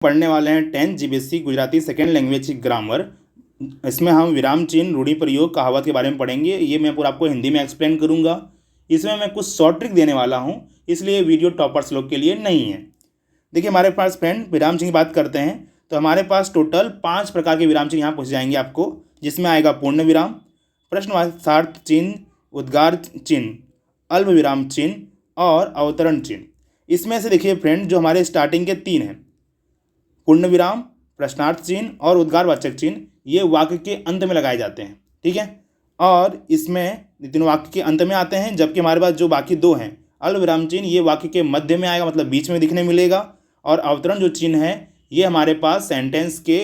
पढ़ने वाले हैं 10th GBSE Gujarati second language grammar. इसमें हम विराम चिन्ह, रूढ़ि प्रयोग, कहावत के बारे में पढ़ेंगे। ये मैं पूरा आपको हिंदी में एक्सप्लेन करूंगा। इसमें मैं कुछ शॉर्ट ट्रिक देने वाला हूं, इसलिए वीडियो टॉपर्स लोग के लिए नहीं है। देखिए हमारे पास फ्रेंड विराम चिन्ह की बात करते हैं तो हमारे पास टोटल 5 प्रकार के विराम चिन्ह यहाँ पूछे जाएंगे आपको, जिसमें आएगा पूर्ण विराम, प्रश्नवाचक चिन्ह, उद्गार चिन्ह, अल्प विराम चिन्ह और अवतरण चिन्ह। इसमें से देखिए फ्रेंड, जो हमारे स्टार्टिंग के 3 हैं, पूर्ण विराम, प्रश्नार्थ चिन्ह और उद्गारवाचक चिन्ह, ये वाक्य के अंत में लगाए जाते हैं। ठीक है, और इसमें तीनों वाक्य के अंत में आते हैं, जबकि हमारे पास जो बाकी 2 हैं, अल्प विराम चिन्ह, ये वाक्य के मध्य में आएगा, मतलब बीच में दिखने मिलेगा, और अवतरण जो चिन्ह है ये हमारे पास सेंटेंस के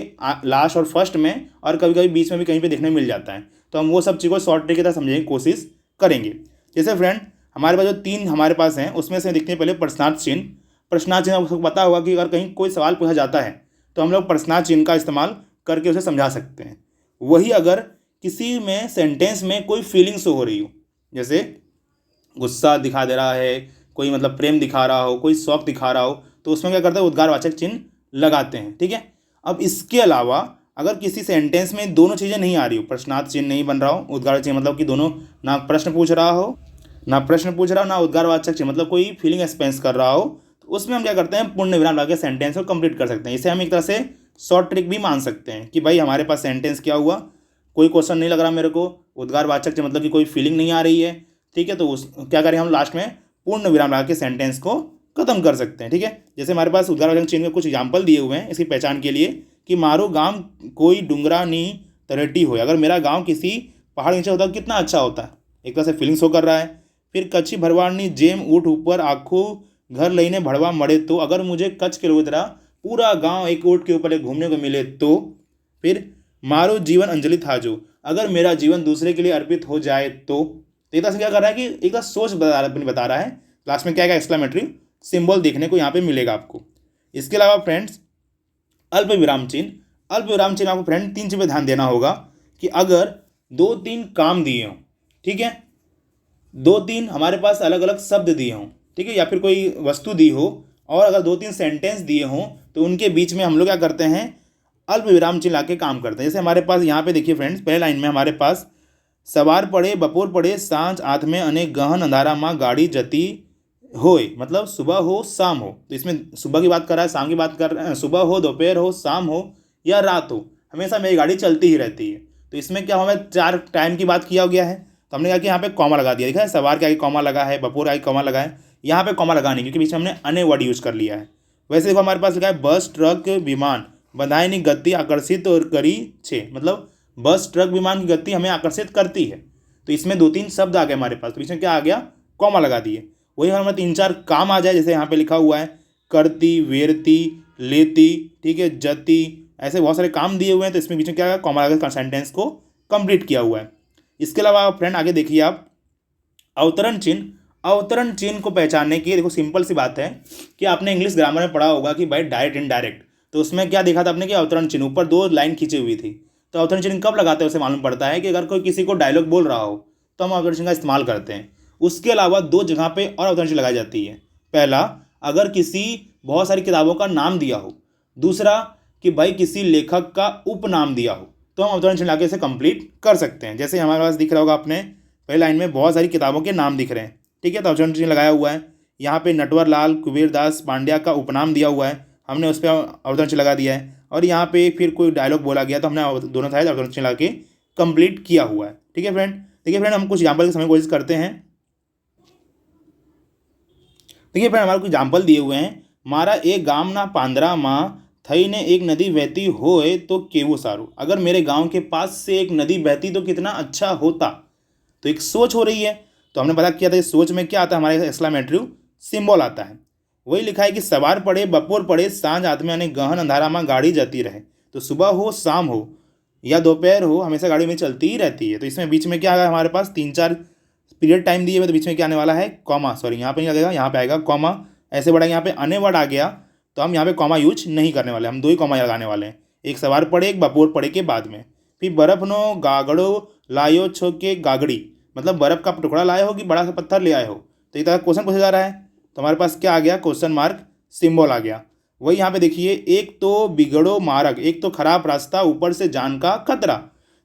लास्ट और फर्स्ट में और कभी कभी बीच में भी कहीं पे देखने मिल जाता है। तो हम वो सब चीज़ को शॉर्ट ट्रिक की तरह समझने की कोशिश करेंगे। जैसे फ्रेंड हमारे पास जो 3 हमारे पास हैं उसमें से देखते हैं पहले प्रश्नार्थ चिन्ह। प्रश्नार्थ चिन्ह आपको पता होगा कि अगर कहीं कोई सवाल पूछा जाता है तो हम लोग प्रश्नार्थ चिन्ह का इस्तेमाल करके उसे समझा सकते हैं। वही अगर किसी में सेंटेंस में कोई फीलिंग शो हो रही हो, जैसे गुस्सा दिखा दे रहा है, कोई मतलब प्रेम दिखा रहा हो, कोई शौक दिखा रहा हो, तो उसमें क्या करते हैं, उद्गारवाचक चिन्ह लगाते हैं। ठीक है, अब इसके अलावा अगर किसी सेंटेंस में दोनों चीज़ें नहीं आ रही हो, प्रश्नार्थ चिन्ह नहीं बन रहा हो, उद्गारवाचक चिन्ह मतलब कि दोनों, ना प्रश्न पूछ रहा हो ना उद्गारवाचक चिन्ह मतलब कोई फीलिंग एक्सप्रेस कर रहा हो, तो उसमें हम क्या करते हैं, पूर्ण विराम लगा के सेंटेंस को कंप्लीट कर सकते हैं। इसे हम एक तरह से शॉर्ट ट्रिक भी मान सकते हैं कि भाई हमारे पास सेंटेंस क्या हुआ, कोई क्वेश्चन नहीं लग रहा मेरे को, उद्गारवाचक चिन्ह मतलब कि कोई फीलिंग नहीं आ रही है। ठीक है, तो क्या करें, हम लास्ट में पूर्ण विराम लगा के सेंटेंस को खत्म कर सकते हैं। ठीक है, जैसे हमारे पास उद्गारवाचक चिन्ह में कुछ एग्जाम्पल दिए हुए हैं इसकी पहचान के लिए कि मारो गांव कोई डूंगरा नी तरेटी हो। अगर मेरा गांव किसी पहाड़ नीचे होता तो कितना अच्छा होता, एक तरह से फीलिंग शो कर रहा है। फिर कच्ची भरवानी जेम ऊँट ऊपर आखो घर लईने भड़वा मरे तो, अगर मुझे कच्छ के लोग तरह पूरा गांव एक ऊँट के ऊपर घूमने को मिले तो। फिर मारो जीवन अंजलि था जो, अगर मेरा जीवन दूसरे के लिए अर्पित हो जाए तो। एक तरह से क्या कर रहा है कि एक तरह सोच बता रहा है। लास्ट में क्या क्या एक्सक्लेमेटरी सिंबल देखने को यहाँ पे मिलेगा आपको। इसके अलावा फ्रेंड्स अल्प विराम चिन्ह आपको फ्रेंड 3 चीज़ पे ध्यान देना होगा कि अगर 2-3 काम दिए हों, ठीक है, 2-3 हमारे पास अलग अलग शब्द दिए हों, ठीक है, या फिर कोई वस्तु दी हो, और अगर 2-3 सेंटेंस दिए हों तो उनके बीच में हम लोग क्या करते हैं, अल्प विराम चिन्ह लाके काम करते हैं। जैसे हमारे पास यहाँ पे देखिए फ्रेंड्स, पहले लाइन में हमारे पास सवार पड़े बपोर पड़े सांझ आथ में अने गहन अंधारा माँ गाड़ी जती होए, मतलब सुबह हो शाम हो। तो इसमें सुबह की बात कर रहा है, शाम की बात कर रहा है, सुबह हो, दोपहर हो, शाम हो या रात हो, हमेशा मेरी गाड़ी चलती ही रहती है। तो इसमें क्या हमें 4 टाइम की बात किया गया है, तो हमने कहा कि यहाँ पे कॉमा लगा दिया। देखा है, सवार के आगे कॉमा लगा है, बपोर आगे कॉमा लगा है, यहाँ पे कॉमा लगा नहीं क्योंकि बीच में हमने अने वर्ड यूज कर लिया है। वैसे देखो हमारे पास लिखा है बस ट्रक विमान बधाई गति आकर्षित और करी छे, मतलब बस ट्रक विमान की गति हमें आकर्षित करती है। तो इसमें 2-3 शब्द आ गए हमारे पास, तो बीच में क्या आ गया, कॉमा लगा दिए। वही हमें 3-4 काम आ जाए, जैसे यहाँ पे लिखा हुआ है करती, वेरती, लेती, ठीक है, जती, ऐसे बहुत सारे काम दिए हुए हैं, तो इसमें बीच में क्या है, कॉमा लगा कर सेंटेंस को कंप्लीट किया हुआ है। इसके अलावा फ्रेंड आगे देखिए आप, अवतरण चिन्ह को पहचानने की, देखो सिंपल सी बात है कि आपने इंग्लिश ग्रामर में पढ़ा होगा कि भाई डायरेक्ट इनडायरेक्ट, तो उसमें क्या देखा था आपने कि अवतरण चिन्ह ऊपर 2 लाइन खींची हुई थी। तो अवतरण चिन्ह कब लगाते हैं उसे मालूम पड़ता है कि अगर कोई किसी को डायलॉग बोल रहा हो तो हम अवतरण चिन्ह का इस्तेमाल करते हैं। उसके अलावा 2 जगह पे और अवतरण चिन्ह लगाई जाती है। पहला, अगर किसी बहुत सारी किताबों का नाम दिया हो। दूसरा, कि भाई किसी लेखक का उपनाम दिया हो, तो हम अवतरण चिन्ह लगा इसे कंप्लीट कर सकते हैं। जैसे हमारे पास दिख रहा होगा आपने, पहले लाइन में बहुत सारी किताबों के नाम दिख रहे हैं, ठीक है, तो अवतरण चिन्ह लगाया हुआ है। यहाँ पे नटवर लाल कुबेरदास पांड्या का उपनाम दिया हुआ है, हमने उस पर अवतरण चिन्ह लगा दिया है। और यहाँ पे फिर कोई डायलॉग बोला गया तो हमने दोनों साइड अवतरण चिन्ह लगा के कंप्लीट किया हुआ है। ठीक है फ्रेंड, देखिए फ्रेंड हम कुछ एग्जाम्पल की समझने की कोशिश करते हैं। देखिए फ्रेंड हमारे कुछ एग्जाम्पल दिए हुए हैं, मारा एक गाम ना पांदरा माँ थई ने एक नदी बहती होए तो केवो सारू, अगर मेरे गांव के पास से एक नदी बहती तो कितना अच्छा होता। तो एक सोच हो रही है, तो हमने पता किया था कि सोच में क्या आता है, हमारे एक्सक्लेमेटरी सिंबल आता है। वही लिखा है कि सवार पड़े बपोर पड़े सांझ आत्मे यानी गहन अंधारा में गाड़ी जाती रहे, तो सुबह हो शाम हो या दोपहर हो हमेशा गाड़ी में चलती ही रहती है। तो इसमें बीच में क्या आएगा, हमारे पास 3-4 पीरियड टाइम दिए हुए, तो बीच में क्या आने वाला है, कॉमा, सॉरी यहाँ पे नहीं लगेगा, यहाँ पे आएगा कॉमा। ऐसे बढ़ा यहाँ पे अने वर्ड आ गया तो हम यहाँ पे कॉमा यूज नहीं करने वाले, हम 2 ही कॉमा लगाने वाले हैं, एक सवार पड़े एक बपोर पड़े के बाद में। फिर बर्फ नो गागड़ो लायो छो के गागड़ी, मतलब बर्फ का टुकड़ा लाए हो कि बड़ा सा पत्थर ले आए हो। तो ये तरह क्वेश्चन पूछा जा रहा है, तो हमारे पास क्या आ गया, क्वेश्चन मार्क सिंबल आ गया। वही यहाँ पे देखिए, एक तो बिगड़ो मार्ग, एक तो खराब रास्ता, ऊपर से जान का खतरा।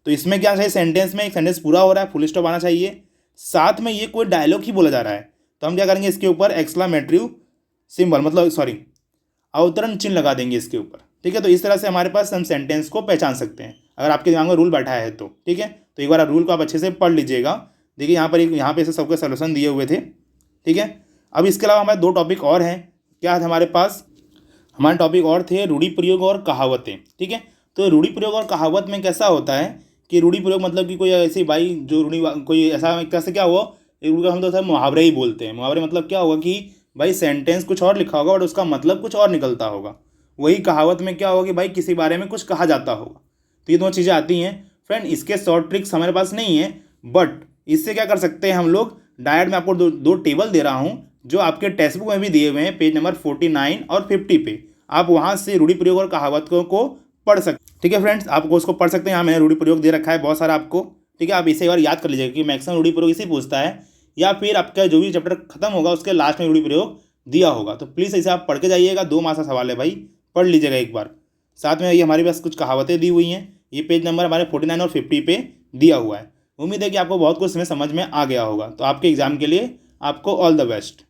तो इसमें क्या चाहिए, सेंटेंस में एक सेंटेंस पूरा हो रहा है, फुल स्टॉप आना चाहिए, साथ में ये कोई डायलॉग ही बोला जा रहा है। तो हम क्या करेंगे, इसके ऊपर एक्सक्लामेटरी सिंबल मतलब सॉरी अवतरण चिन्ह लगा देंगे इसके ऊपर। ठीक है, तो इस तरह से हमारे पास हम सेंटेंस को पहचान सकते हैं, अगर आपके दिमाग में रूल बैठा है तो। ठीक है, तो एक बार रूल को आप अच्छे से पढ़ लीजिएगा। देखिए यहाँ पे ऐसे सबके सोल्यूशन दिए हुए थे। ठीक है, अब इसके अलावा हमारे 2 टॉपिक और हैं। क्या है हमारे पास, हमारे टॉपिक और थे रूढ़ि प्रयोग और कहावतें। ठीक है, तो रूढ़ि प्रयोग और कहावत में कैसा होता है कि रूढ़ि प्रयोग मतलब कि कोई ऐसी भाई जो रूढ़ि कोई ऐसा कैसे क्या हुआ, एक रूढ़ का हम तो सर मुहावरे ही बोलते हैं। मुहावरे मतलब क्या होगा कि भाई सेंटेंस कुछ और लिखा होगा बट उसका मतलब कुछ और निकलता होगा। वही कहावत में क्या होगा कि भाई किसी बारे में कुछ कहा जाता होगा। तो ये 2 चीज़ें आती हैं फ्रेंड। इसके शॉर्ट ट्रिक्स हमारे पास नहीं है, बट इससे क्या कर सकते हैं हम लोग, डायरेक्ट मैं आपको दो टेबल दे रहा हूँ जो आपके टेक्स्ट बुक में भी दिए हुए हैं, पेज नंबर 49 और 50 पे। आप वहाँ से रूढ़ि प्रयोग और कहावतों को पढ़ सकते हैं। ठीक है फ्रेंड्स, आपको उसको पढ़ सकते हैं। यहाँ मैंने रूढ़ि प्रयोग दे रखा है बहुत सारा आपको। ठीक है, आप इसे एक बार याद कर लीजिएगा कि मैक्सिमम रूढ़ि प्रयोग इसी पूछता है, या फिर आपका जो भी चैप्टर खत्म होगा उसके लास्ट में रूढ़ि प्रयोग दिया होगा। तो प्लीज़ इसे आप पढ़ के जाइएगा, 2 मार्क्स का सवाल है भाई, पढ़ लीजिएगा एक बार। साथ में ये हमारे पास कुछ कहावतें दी हुई हैं, ये पेज नंबर हमारे 49 और 50 पे दिया हुआ है। उम्मीद है कि आपको बहुत कुछ इसमें समझ में आ गया होगा। तो आपके एग्जाम के लिए आपको ऑल द बेस्ट।